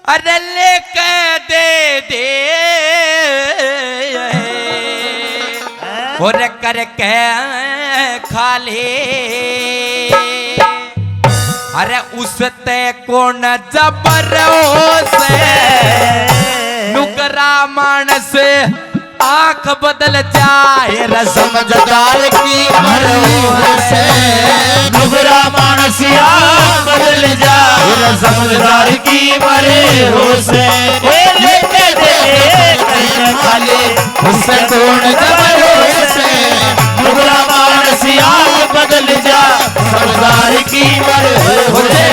अरे लेके दे और करके खा ले। अरे उसते कौन जबर से नुकरा मानस आंख बदल जाए समझदार की से नुकरा मानस आंख बदल जाए समझदार की मरे हो से लेके दे खाली उससे कौन जबर से नुकरा मानस आंख बदल जा समझदार की मरे हो से।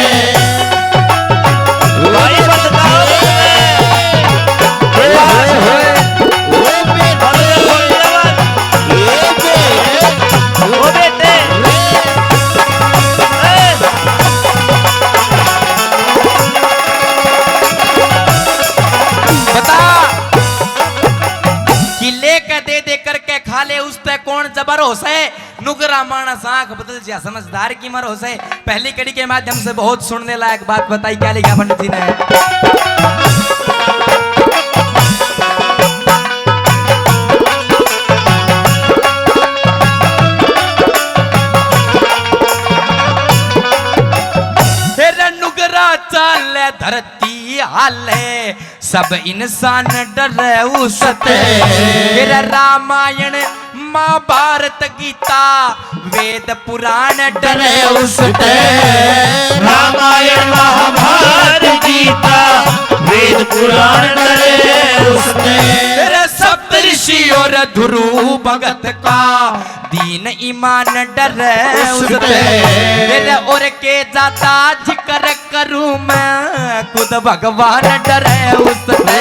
कौन जबर हो से नुकरा मानस आंख बदल जा समझदार की मर हो से। पहली कड़ी के माध्यम से बहुत सुनने लायक बात बताई। क्या लिखा पंडित जी ने? नुकरा चाले धरती हाले सब इंसान डरे उसते। फिर रामायण महाभारत गीता वेद पुराण डरे उसते। रामायण महाभारत गीता वेद पुराण डरे उसते। तेरे सप्तऋषि और ध्रुव भगत का दीन ईमान डरे उसते। तेरे और के ज्यादा जिक्र करूं मैं खुद भगवान डरे उसते।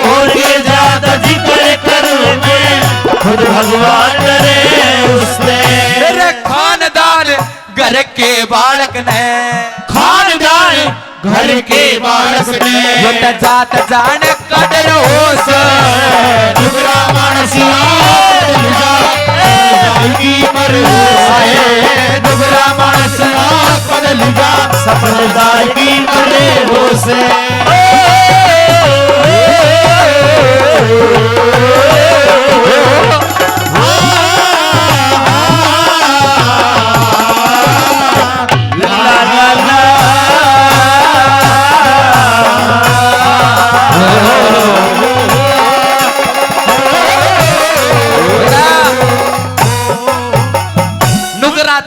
और के ज्यादा जिक्र करूं मैं खुद भगवान डरे उसने। तेरे खानदान घर के बालक ने खानदान घर के बालक ने जात जान कदर होश नुकरा मानसिया की मर नुकरा मानसिया बदल जा समझदार की मरे हो से।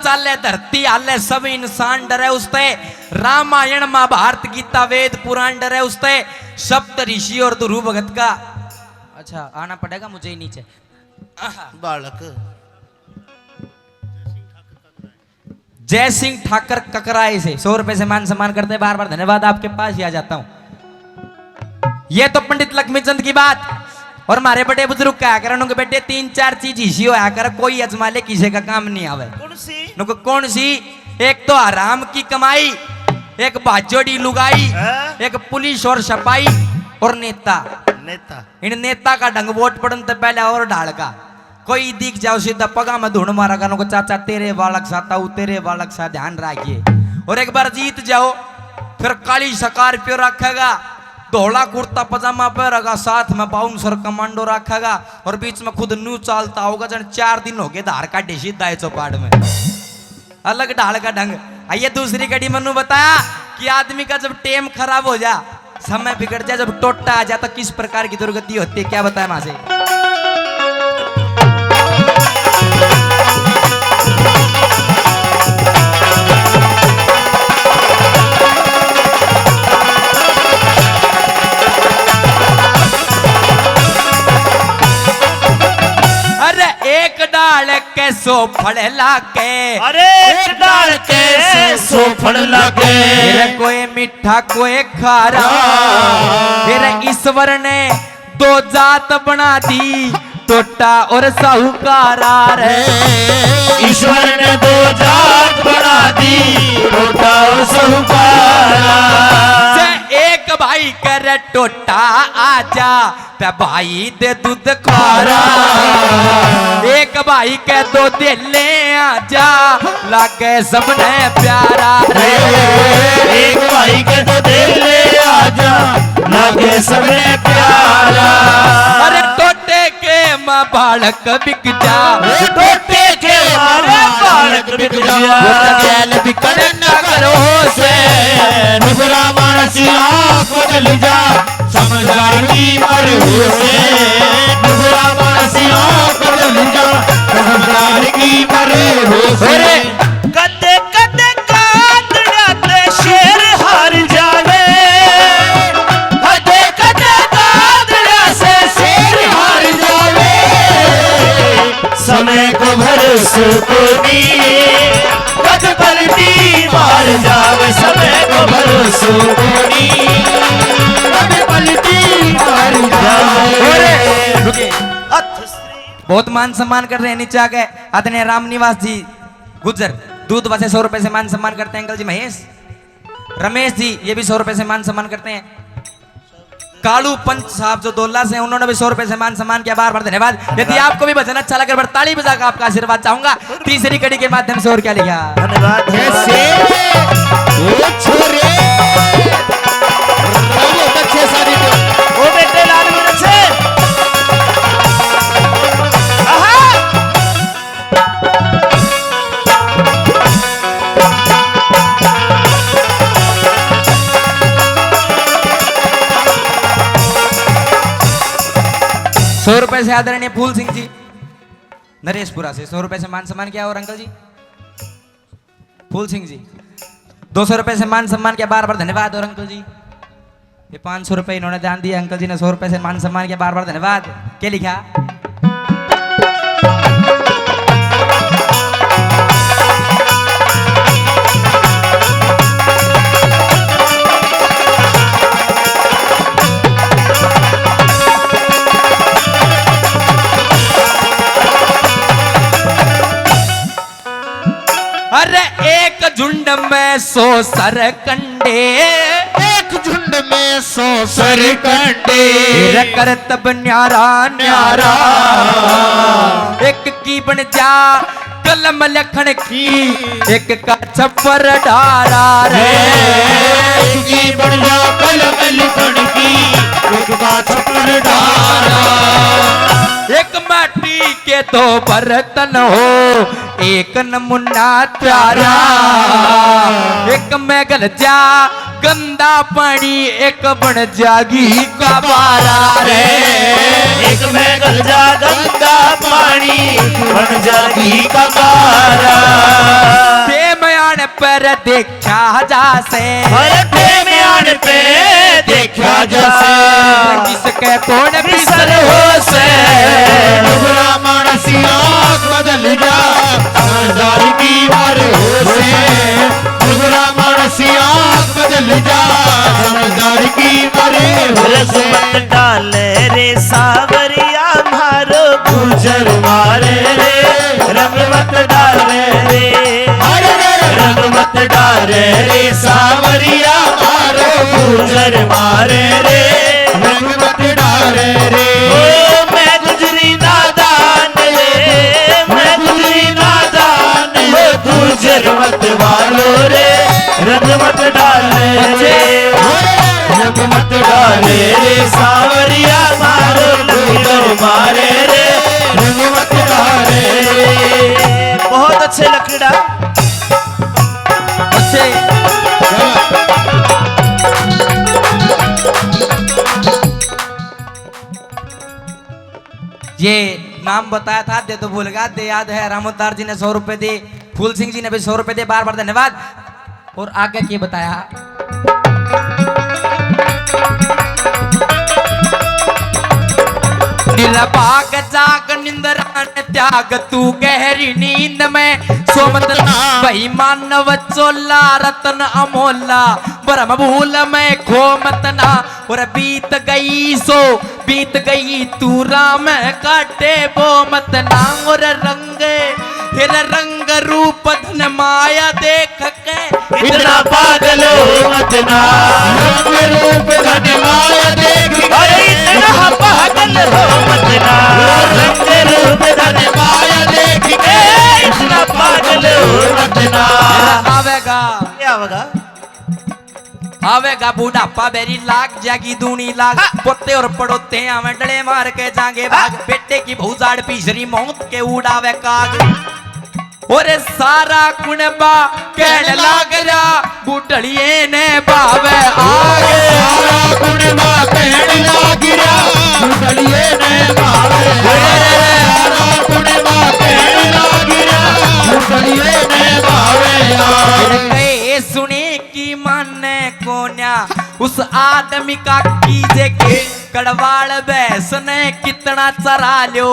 चाले धरती हाले सब इंसान डरे उसते। रामायण महाभारत गीता वेद पुराण डरे उसते। सप्त ऋषि और ध्रुव भगत का अच्छा आना पड़ेगा मुझे ही नीचे। बालक जय सिंह ठाकर ककराए से 100 रुपए से मान सम्मान करते बार बार धन्यवाद। आपके पास ही आ जाता हूं। ये तो पंडित लक्ष्मीचंद की बात। और हमारे बड़े बुजुर्ग क्या कर के बेटे 3-4 चीज इसी होया कर कोई अजमा ले किसी का काम नहीं आवे। कौन सी? एक तो आराम की कमाई, एक बाजोड़ी लुगाई, एक पुलिस और सफाई और नेता। इन नेता का ढंग वोट पड़न तो पहले और ढाल का कोई दिख जाओ सीधा पगा में धुन मारा का को चाचा तेरे बालक साता तेरे बालक सा ध्यान रखिए। और एक बार जीत जाओ फिर काली स्कॉर्पियो रखेगा, धोला कुर्ता पजामा पहनेगा, साथ में बाउंसर कमांडो रखेगा और बीच में खुद न्यू चालता होगा। जन 4 दिन हो गए धार का डेशी दाए चौपाड़ में अलग ढाल का ढंग। आइए दूसरी कड़ी मनु बताया कि आदमी का जब टेम खराब हो जा समय बिगड़ जाए जब टोटा आ जाता किस प्रकार की दुर्गति होती है। क्या बताया मां से? एक डाल के सो फड़ लाके, अरे एक डाल के सो फड़ लाके, कोई मीठा कोई खारा। फिर ईश्वर ने 2 जात बना दी टोटा और साहूकारा रे। ईश्वर ने 2 जात बना दी टोटा और साहूकारा। एक भाई कर टोटा आजा ते भाई दे दूध खारा। एक भाई के 2 दे ले आजा लागे सबने प्यारा रे। एक भाई के 2 दे ले आजा बालक बिक जा, टोटे के मारे बालक बिक जा, गैल बिकड़ न करो से, नुबरा मानसी आँख बदल जा, समझदार की मर हो से, नुबरा मानसी आँख बदल जा, समझदार की मर हो से। कदे कदे काट जाते शेर हार जावे, कदे कदे काट जाते शेर हार जावे, समय को भरोसे को नहीं, कद पलटी मार जावे, समय को भरोसे को नहीं, कद पलटी मार जावे। रुके, बहुत मान सम्मान कर रहे हैं नीचे आ गए आदरणीय रामनिवास जी गुज्जर, दूध बसे 100 रुपए से मान सम्मान करते हैं अंकल जी। महेश रमेश जी ये भी 100 रुपए से मान सम्मान करते हैं। कालू पंच साहब जो दोला से उन्होंने भी 100 रुपए से मान सम्मान किया, बार बार धन्यवाद। यदि आपको भी भजन अच्छा लगे ताली बजाकर आपका आशीर्वाद चाहूंगा तीसरी कड़ी के माध्यम से। और क्या लिखा, धन्यवाद ओ बेटे लाल मिर्च से 100 रुपए से आदरणीय फूल सिंह जी नरेशपुरा से 100 रुपए से मान सम्मान किया। और अंकल जी फूल सिंह जी 200 रुपए से मान सम्मान किया, बार बार धन्यवाद। और अंकल जी ये 500 रुपए इन्होंने दान दिया, अंकल जी ने 100 रुपए से मान सम्मान किया, बार बार धन्यवाद। क्या लिखा, अरे एक झुंड में 100 सर कंडे, एक झुंड में 100 सर कंडे, करतब न्यारा न्यारा, एक की बन जा कलम लखन की, एक का छप्पर डारा रे, एक की बन जा कलम लिखन की, एक का छप्पर डारा, एक माटी के 2 बर्तन हो, एक नमूना प्यारा, एक में गल जा गंदा पानी, एक बन जागी का बारा रे, एक में गल जा गंदा पानी, बन जागी का बारा, बेमयान पर देखा जासे, अरे बेमयान पे देखा जासे, जिसके कौन बिसर हो से, नुबरा मानसी आँख बदल जा, समझदार की मर हो से, नुबरा मानसी आँख बदल जा, समझदार की मर हो से। रसमत डाले रे सावरिया मारो गुजर मारे रे, रंग मत डाले रे, रंग मत डाले रे सावरिया मारो गुजर मारे रे, रंग मत डाले रे, ओ मैं गुजरी नादान रे, मैं गुजरी नादान रे, गुजर मत वालो रे, रंग मत डाले रे, रंग मत डाले रे सावरिया मारो गुजर मारे रे, रंग मत डाले रे। बहुत अच्छे लकड़ा अच्छे ये नाम बताया था, दे तो भूल गया, दे याद है। रामोदार जी ने 100 रुपए दिए, फूल सिंह जी ने भी 100 रुपए दिए, बार बार धन्यवाद। और आगे क्या बताया, निरपाक जाग निंदरान त्याग तू गहरी नींद में, सोमत भाई मानव चोला रतन अमोला, ब्रह्म भूल में खो मत ना, और बीत गई सो बीत गई तू राम काटे वो मत ना, और रंगे फिर रंग रूप धन माया देख के इतना पागल हो मत ना, रंग रूप धन माया देख के, अरे इतना पागल हो मत ना, रंग रूप धन माया देख के, इतना पागल हो मत ना। आवेगा क्या होगा, आवेगा बूढ़ापा बेरी लाग जागी दूनी लाग पोते और पड़ोते आवे डले मार के जागे भाग बेटे की भौजाड़ पीसरी मौत के उड़ावे काग ओरे सारा कुणबा कहने लाग जा बूढ़ड़िए ने बावे आगे सारा कुणबा कहने लाग जा बूढ़ड़िए ने बावे सारा कुणबा कहने लाग जा बूढ़ड़िए ने बावे सुने की माने कोन्या उस आदमी का कीजे के कड़वाड़ भैंस ने कितना चरा लो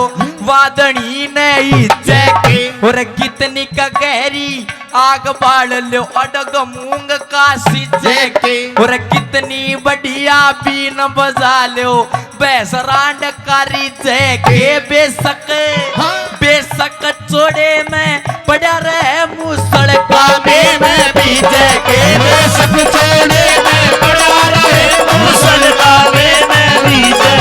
वादनी ने इज्जे के और कितनी का गहरी आग बाढ़ लो अडग मूंग का सीजे के और कितनी बढ़िया बीन बजा लो भैंस रांड कारी जे के बेशक चोड़े में पड़ा रहे मुसड़ का में बीजे के बेशक चोड़े में पड़ा रहे मुसड़ का में बीजे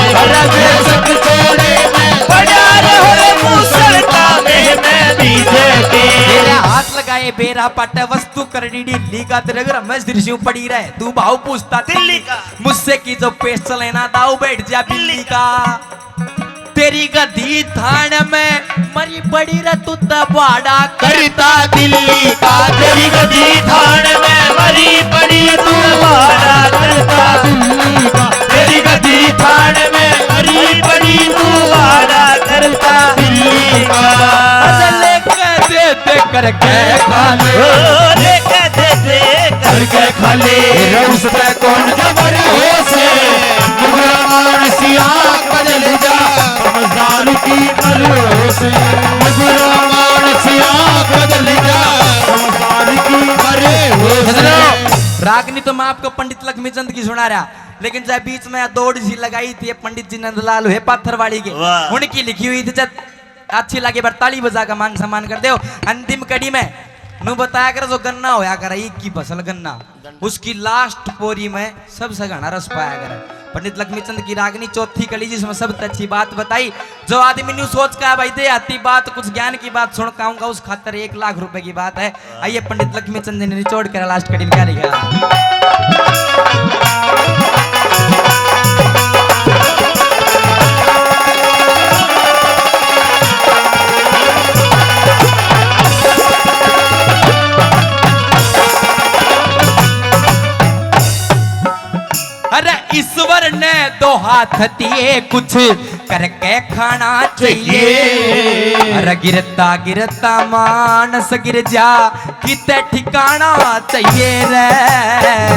बेशक चोड़े में पड़ा रहे मुसड़ का में बीजे के मेरे हाथ लगाए बेरा पट वस्तु करनी ढीली का तेरे घर में दृश्य पड़ी रहे तू भाव पूछता दिल्ली का मुझसे की जो पेश चले ना दाऊ बैठ जा बिल्ली का तेरी गधी थान में मरी पड़ी रे तू तबाड़ा करता दिल्ली का तेरी गधी थान में मरी पड़ी तू तबाड़ा करता दिल्ली का तेरी गधी थान में मरी पड़ी तू तबाड़ा करता दिल्ली का दे करके खाले लेके दे करके खाले रउस पे कौन खबर हो से मुगरान सिया बदल जा समझदार की मरो से मुगरान सिया बदल जा समझदार की मरे हो से रागनी तो मैं आपको पंडित लक्ष्मीचंद की सुना रहा लेकिन जब बीच में दौड़ सी लगाई थी पंडित जी नंदलाल है पाथरवाड़ी के उनकी लिखी हुई थी जब अच्छी लगे पर ताली बजा का मान सम्मान कर दो अंतिम कड़ी में नु बताया कर जो गन्ना होया कर एक की फसल गन्ना उसकी लास्ट पोरी में सबसे घना रस पाया कर पंडित लक्ष्मीचंद की रागनी चौथी कड़ी जिसमें सबसे अच्छी बात बताई जो आदमी न्यू सोच का भाई दे आती बात कुछ ज्ञान की बात सुन पाऊंगा उस खातर 1 लाख रुपए की बात है आइए पंडित लक्ष्मीचंद ने निचोड़ कर लास्ट कड़ी क्या लिखा अरे ईश्वर ने 2 हाथ दिए कुछ करके खाना चाहिए अरे गिरता गिरता मानस गिर जा किते ठिकाना चाहिए रे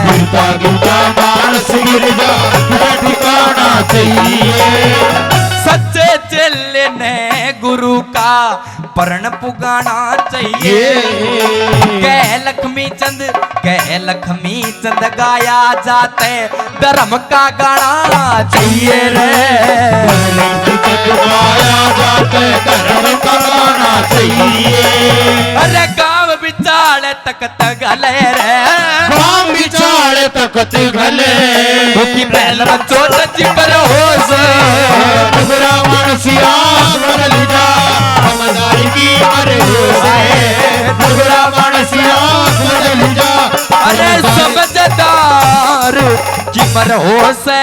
गिरता गिरता मानस गिर जा किते ठिकाना चाहिए सच्चे चेले ने गुरु का परण पुगाना चाहिए कह लक्ष्मी चंद गाया जाते धर्म का गाना चाहिए रे गाया जाते धर्म का गाना चाहिए अरे गाँव बिचार तकत गले रे गाँव बिचार तकत गले क्योंकि पहले बच्चों पर हो मनसिया बदल जा समझदारी की मरे मनसिया बदल जा अरे समझदार की मर हो से